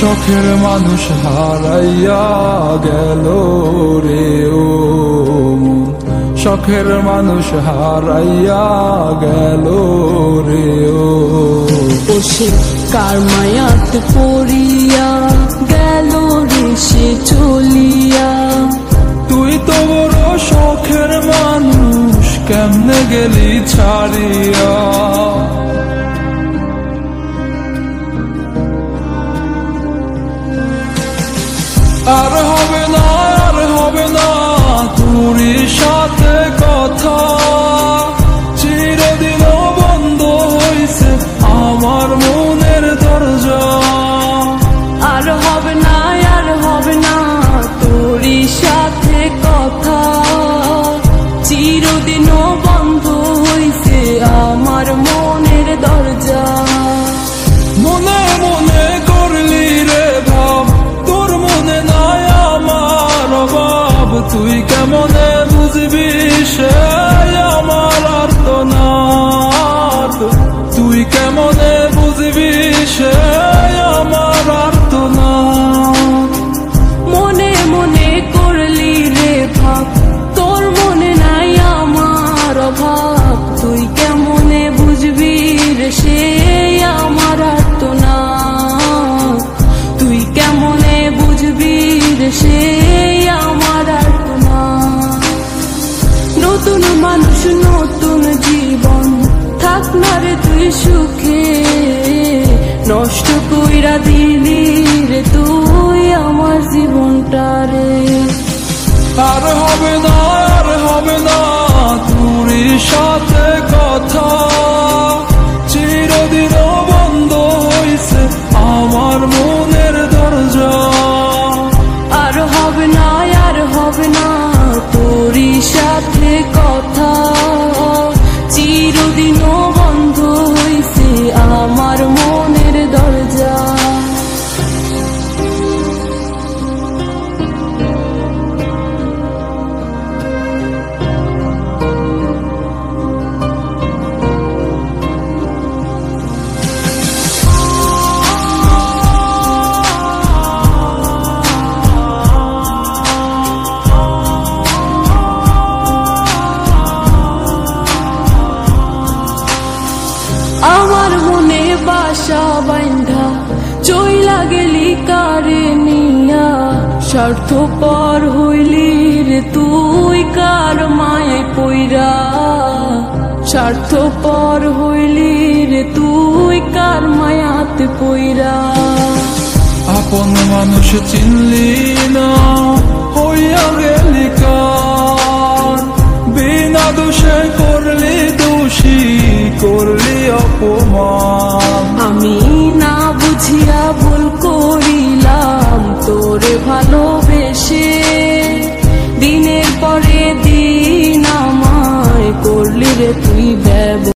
শখের মানুষ হারাইয়া গেল রে ও মন, শখের মানুষ হারাইয়া গেল রে ও। সে কার মায়াত পড়িয়া গেল রে সে চলিয়া। তুই তো বড় শখের মানুষ, কেমনে গেলি ছাড়িয়া। আর হবে না, আর হবে না তোরই সাথে কথা, চিরদিন বন্ধ হইছে আমার মনের দরজা। আর হবে না, আর হবে না তোরই সাথে কথা, চিরদিন বন্ধ হইছে আমার মনের দরজা। মনে মনে করলি রে ভাব, তোর মনে নাই আমার অভাব। তুই কেমনে বুঝবি সে আমার আর্তনাদ, তুই কেমনে বুঝবি সে আমার আর্তনাদ। মনে মনে করলি রে ভাব, তোর মনে নাই আমার অভাব। তুই কেমনে বুঝবি রে সে আমার আর্তনাদ, তুই কেমনে বুঝবি রে সে আমার আর্তনাদ। নতুন মানুষ নতুন জীবন, থাক না রে তুই সুখে, নষ্ট কইরা দিলি রে তুই আমার জীবনটা রে। আর হবে না, আর হবে না তোরই সাথে কথা, চিরদিন বন্ধ হইছে আমার মনের দরজা। আর হবে না, আর হবে না তোরই সাথে কথা, চিরদিন বন্ধ হইছে আমার মনের দরজা। আমার মনে বাসা বাইন্ধা চইলা গেলি কারে নিয়া, স্বার্থপর হইলি রে তুই কার মায়ায় পইরা। স্বার্থপর হইলি রে তুই কার মায়াতে পইরা। আপন মানুষ চিনলি না, হইয়া গেলি কার। বিনা দোষে করলি দোষী, করলি অপমান।